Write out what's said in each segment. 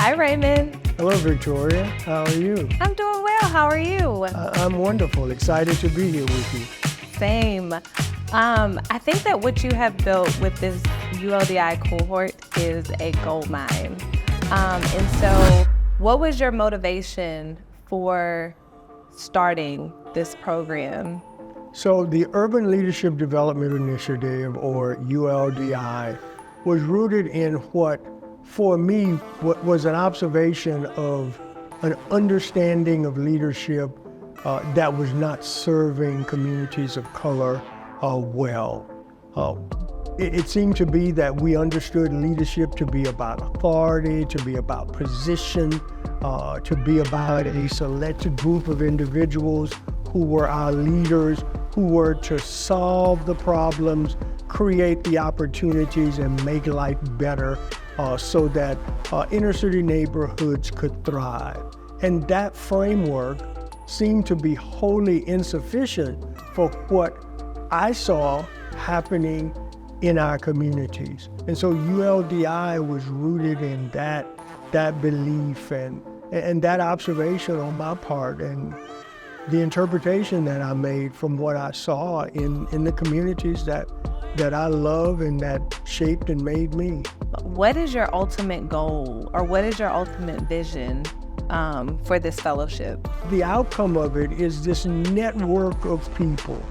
Hi, Raymond. Hello, Victoria. How are you? I'm doing well. How are you? I'm wonderful. Excited to be here with you. Same. I think that what you have built with this ULDI cohort is a gold mine. And so what was your motivation for starting this program? So the Urban Leadership Development Initiative, or ULDI, was rooted in what, for me, what was an observation of an understanding of leadership that was not serving communities of color well. It seemed to be that we understood leadership to be about authority, to be about position, to be about a selected group of individuals who were our leaders, who were to solve the problems, create the opportunities, and make life better so that inner city neighborhoods could thrive. And that framework seemed to be wholly insufficient for what I saw happening in our communities. And so ULDI was rooted in that belief and that observation on my part, and the interpretation that I made from what I saw in the communities that I love and that shaped and made me. What is your ultimate goal, or what is your ultimate vision for this fellowship? The outcome of it is this network of people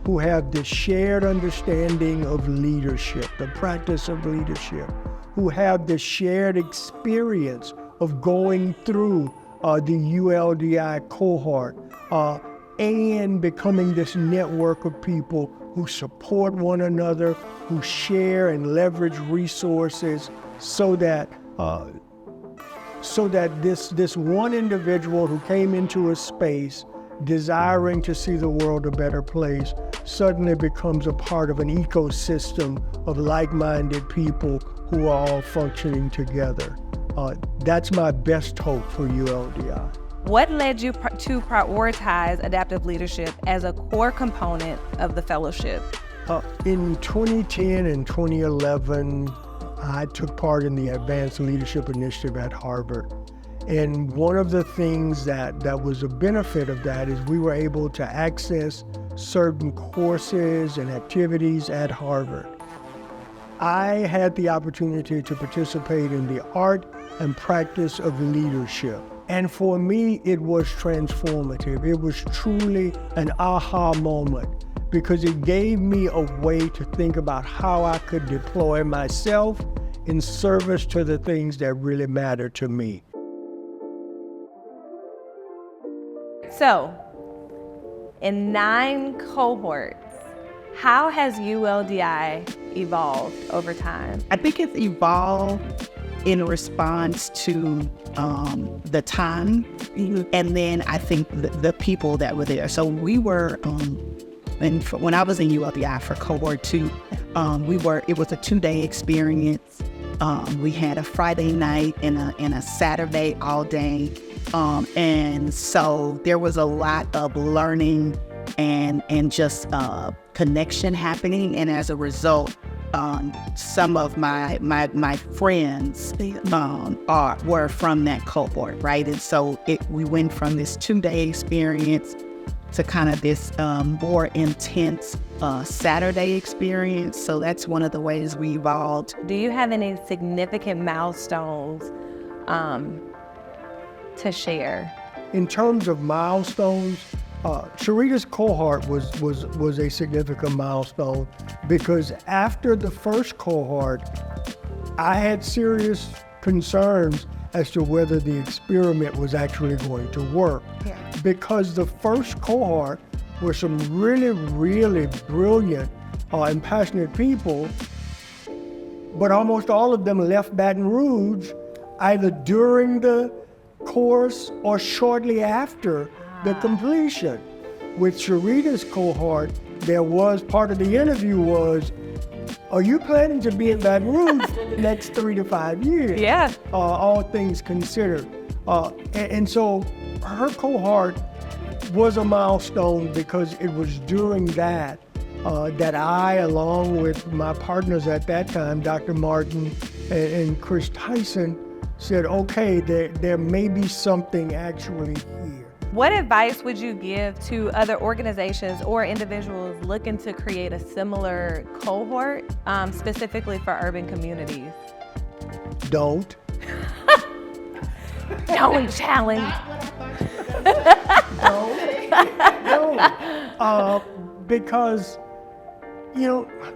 who have this shared understanding of leadership, the practice of leadership, who have this shared experience of going through the ULDI cohort and becoming this network of people who support one another, who share and leverage resources so that this one individual who came into a space desiring to see the world a better place suddenly becomes a part of an ecosystem of like-minded people who are all functioning together. That's my best hope for ULDI. What led you to prioritize adaptive leadership as a core component of the fellowship? In 2010 and 2011, I took part in the Advanced Leadership Initiative at Harvard. And one of the things that was a benefit of that is we were able to access certain courses and activities at Harvard. I had the opportunity to participate in the art and practice of leadership. And for me, it was transformative. It was truly an aha moment because it gave me a way to think about how I could deploy myself in service to the things that really matter to me. So, in 9 cohorts, how has ULDI evolved over time? I think it's evolved in response to the time, and then I think the people that were there. So we were, when I was in ULDI for cohort 2, it was a 2-day experience. We had a Friday night and a Saturday all day. And so there was a lot of learning and just connection happening. And as a result, some of my friends were from that cohort, right? And so we went from this 2-day experience to kind of this more intense Saturday experience. So that's one of the ways we evolved. Do you have any significant milestones to share? In terms of milestones, Sharita's cohort was a significant milestone because after the first cohort, I had serious concerns as to whether the experiment was actually going to work. Yeah. Because the first cohort were some really, really brilliant and passionate people, but almost all of them left Baton Rouge either during the course or shortly after the completion. With Sharita's cohort, there was part of the interview was, are you planning to be in Baton Rouge for the next 3 to 5 years? Yeah. All things considered. And so her cohort was a milestone because it was during that that I, along with my partners at that time, Dr. Martin and Chris Tyson, said, okay, there may be something actually here. What advice would you give to other organizations or individuals looking to create a similar cohort, specifically for urban communities? Don't. Don't challenge. No. Because,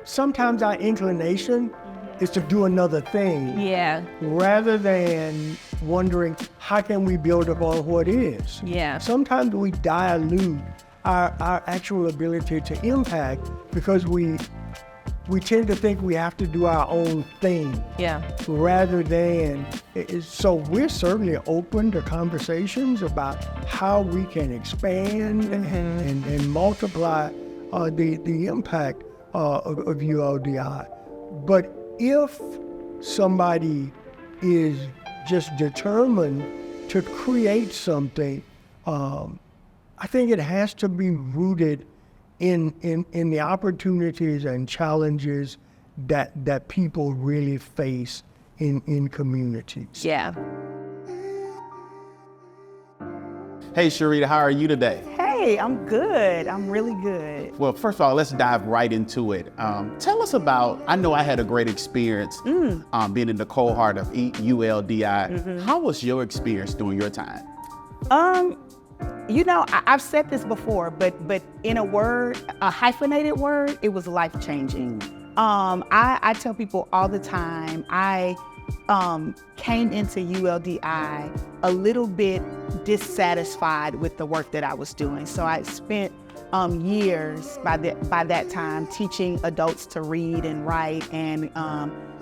sometimes our inclination is to do another thing. Yeah. Rather than wondering, how can we build upon what is? Yeah. Sometimes we dilute our actual ability to impact because we tend to think we have to do our own thing. Yeah. Rather than, so we're certainly open to conversations about how we can expand and multiply the impact of ULDI. But if somebody is just determined to create something, I think it has to be rooted in the opportunities and challenges that people really face in communities. Yeah. Hey, Sharita, how are you today? Hey, I'm good. I'm really good. Well, first of all, let's dive right into it. Tell us about, I know I had a great experience being in the cohort of ULDI. How was your experience during your time? I've said this before, but in a word, a hyphenated word, it was life-changing. I tell people all the time, I came into ULDI a little bit dissatisfied with the work that I was doing. So I spent years by that time teaching adults to read and write and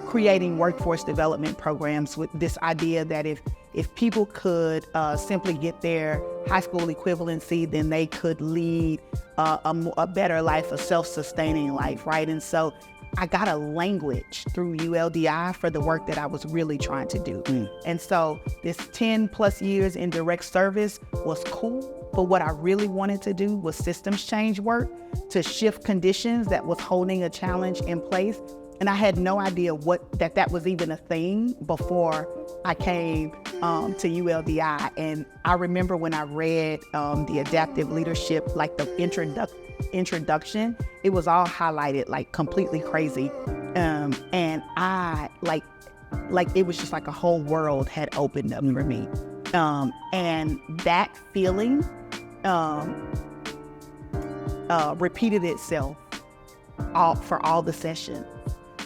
creating workforce development programs with this idea that if people could simply get their high school equivalency, then they could lead a better life, a self-sustaining life, right? And so I got a language through ULDI for the work that I was really trying to do. And so this 10 plus years in direct service was cool, but what I really wanted to do was systems change work to shift conditions that was holding a challenge in place. And I had no idea that was even a thing before I came to ULDI. And I remember when I read the adaptive leadership, like the introduction, it was all highlighted like completely crazy. And I like it was just like a whole world had opened up for me. And that feeling repeated itself for all the sessions.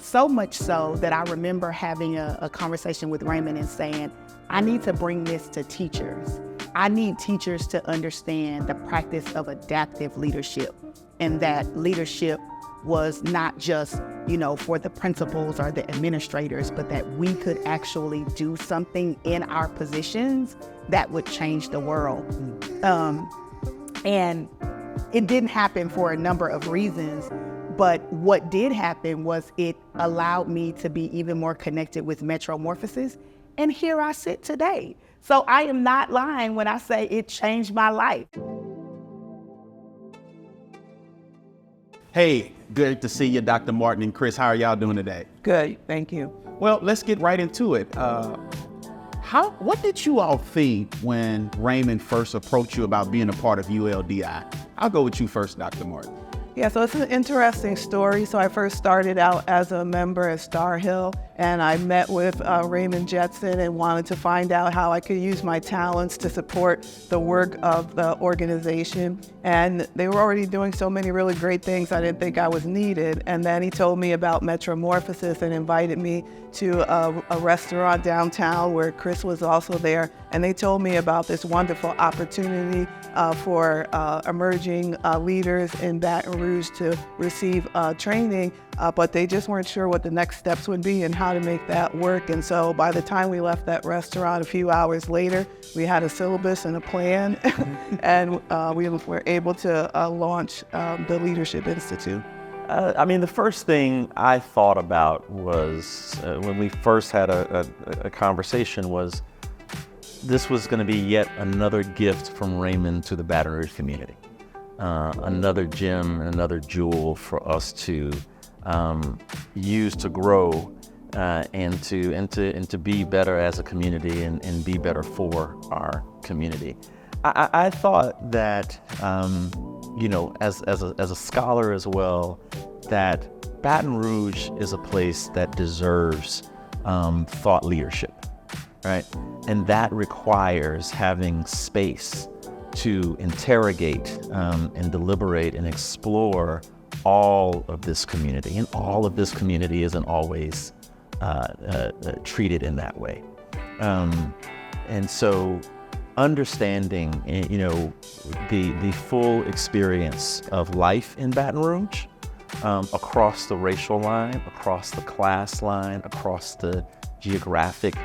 So much so that I remember having a conversation with Raymond and saying, I need to bring this to teachers. I need teachers to understand the practice of adaptive leadership, and that leadership was not just, for the principals or the administrators, but that we could actually do something in our positions that would change the world. And it didn't happen for a number of reasons. But what did happen was it allowed me to be even more connected with MetroMorphosis, and here I sit today. So I am not lying when I say it changed my life. Hey, good to see you, Dr. Martin and Chris. How are y'all doing today? Good, thank you. Well, let's get right into it. What did you all think when Raymond first approached you about being a part of ULDI? I'll go with you first, Dr. Martin. Yeah, so it's an interesting story. So I first started out as a member at Star Hill, and I met with Raymond Jetson and wanted to find out how I could use my talents to support the work of the organization. And they were already doing so many really great things, I didn't think I was needed. And then he told me about MetroMorphosis and invited me to a restaurant downtown where Chris was also there. And they told me about this wonderful opportunity for emerging leaders in Baton Rouge to receive training, but they just weren't sure what the next steps would be and how to make that work. And so by the time we left that restaurant a few hours later, we had a syllabus and a plan, and we were able to launch the Leadership Institute. The first thing I thought about was, when we first had a conversation, was this was going to be yet another gift from Raymond to the Baton Rouge community. Another gem and another jewel for us to use to grow and to be better as a community and be better for our community. I thought that as a scholar as well, that Baton Rouge is a place that deserves thought leadership, right? And that requires having space to interrogate and deliberate and explore all of this community. And all of this community isn't always treated in that way. And so understanding, the full experience of life in Baton Rouge, across the racial line, across the class line, across the geographic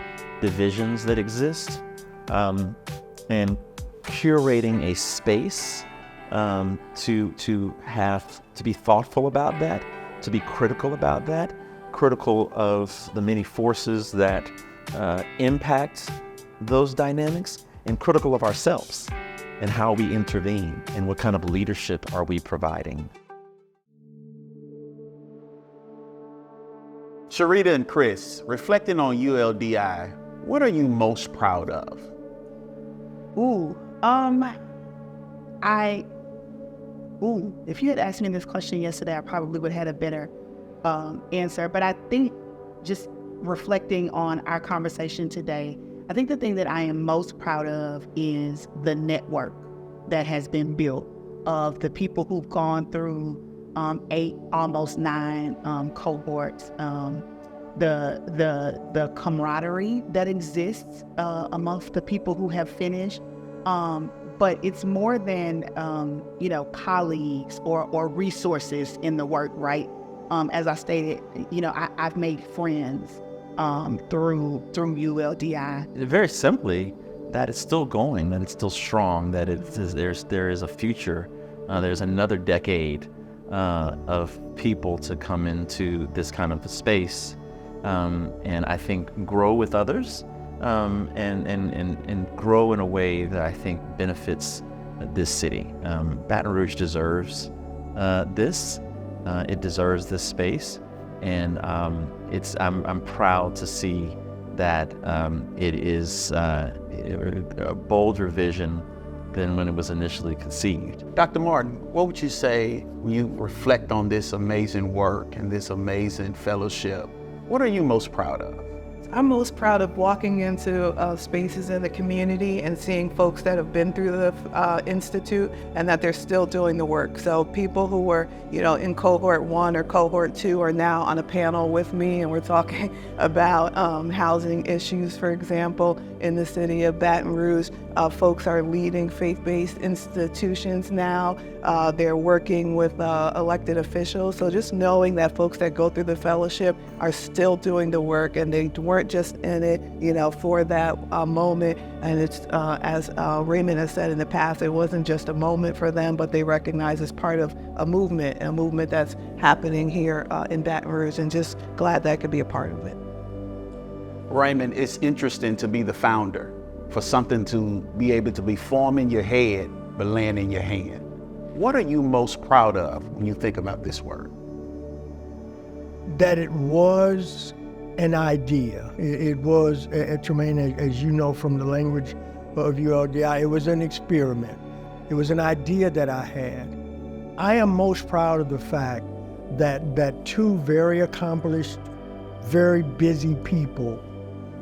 divisions that exist, and curating a space to be thoughtful about that, to be critical about that, critical of the many forces that impact those dynamics, and critical of ourselves and how we intervene and what kind of leadership are we providing. Sharita and Chris, reflecting on ULDI, what are you most proud of? If you had asked me this question yesterday, I probably would have had a better answer. But I think just reflecting on our conversation today, I think the thing that I am most proud of is the network that has been built of the people who've gone through 8, almost 9 cohorts, the camaraderie that exists amongst the people who have finished. But it's more than colleagues or resources in the work, right? As I stated, I've made friends through ULDI. Very simply, that it's still going, that it's still strong, that there is a future. There's another decade of people to come into this kind of a space, and I think grow with others, and grow in a way that I think benefits this city. Baton Rouge deserves this. It deserves this space, and I'm proud to see that it is a bolder vision than when it was initially conceived. Dr. Martin, what would you say when you reflect on this amazing work and this amazing fellowship? What are you most proud of? I'm most proud of walking into spaces in the community and seeing folks that have been through the Institute and that they're still doing the work. So people who were, in cohort 1 or cohort 2 are now on a panel with me, and we're talking about housing issues, for example, in the city of Baton Rouge. Folks are leading faith-based institutions now. They're working with elected officials. So just knowing that folks that go through the fellowship are still doing the work, and they weren't just in it, for that moment. And it's, as Raymond has said in the past, it wasn't just a moment for them, but they recognize it's part of a movement that's happening here in Baton Rouge, and just glad that I could be a part of it. Raymond, it's interesting to be the founder, for something to be able to be formed in your head, but land in your hand. What are you most proud of when you think about this work? That it was an idea. It was, Tremaine, as you know from the language of ULDI, it was an experiment. It was an idea that I had. I am most proud of the fact that 2 very accomplished, very busy people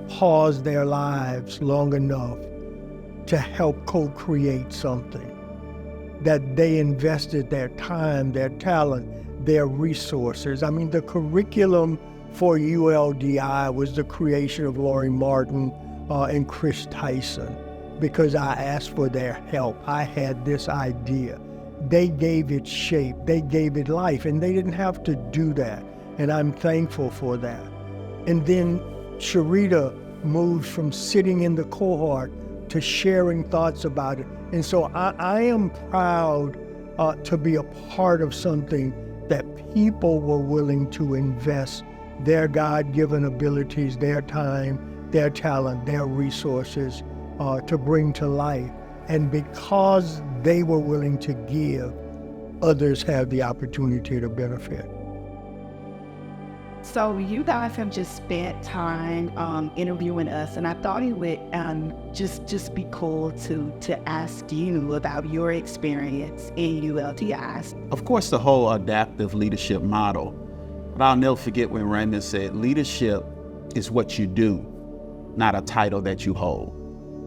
paused their lives long enough to help co-create something, that they invested their time, their talent, their resources. I mean, the curriculum for ULDI was the creation of Lori Martin and Chris Tyson, because I asked for their help. I had this idea. They gave it shape, they gave it life, and they didn't have to do that, and I'm thankful for that. And then Sharita moved from sitting in the cohort to sharing thoughts about it. And so I am proud to be a part of something that people were willing to invest their God-given abilities, their time, their talent, their resources to bring to life. And because they were willing to give, others have the opportunity to benefit. So you guys have just spent time interviewing us, and I thought it would just be cool to ask you about your experience in ULDI. Of course, the whole adaptive leadership model. But I'll never forget when Raymond said, leadership is what you do, not a title that you hold.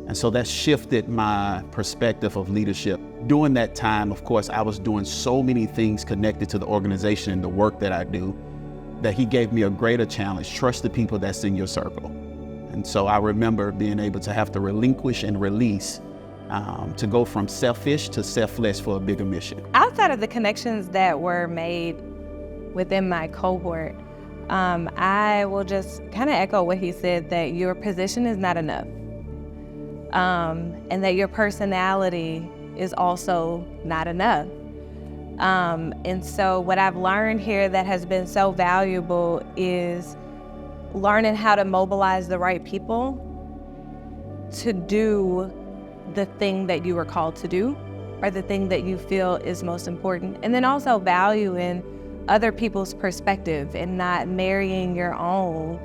And so that shifted my perspective of leadership. During that time, of course, I was doing so many things connected to the organization and the work that I do, that he gave me a greater challenge. Trust the people that's in your circle. And so I remember being able to have to relinquish and release to go from selfish to selfless for a bigger mission. Outside of the connections that were made within my cohort, I will just kind of echo what he said, that your position is not enough. And that your personality is also not enough. And so what I've learned here that has been so valuable is learning how to mobilize the right people to do the thing that you were called to do, or the thing that you feel is most important. And then also valuing other people's perspective and not marrying your own,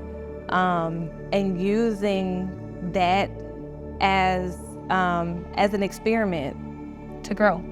and using that as an experiment to grow.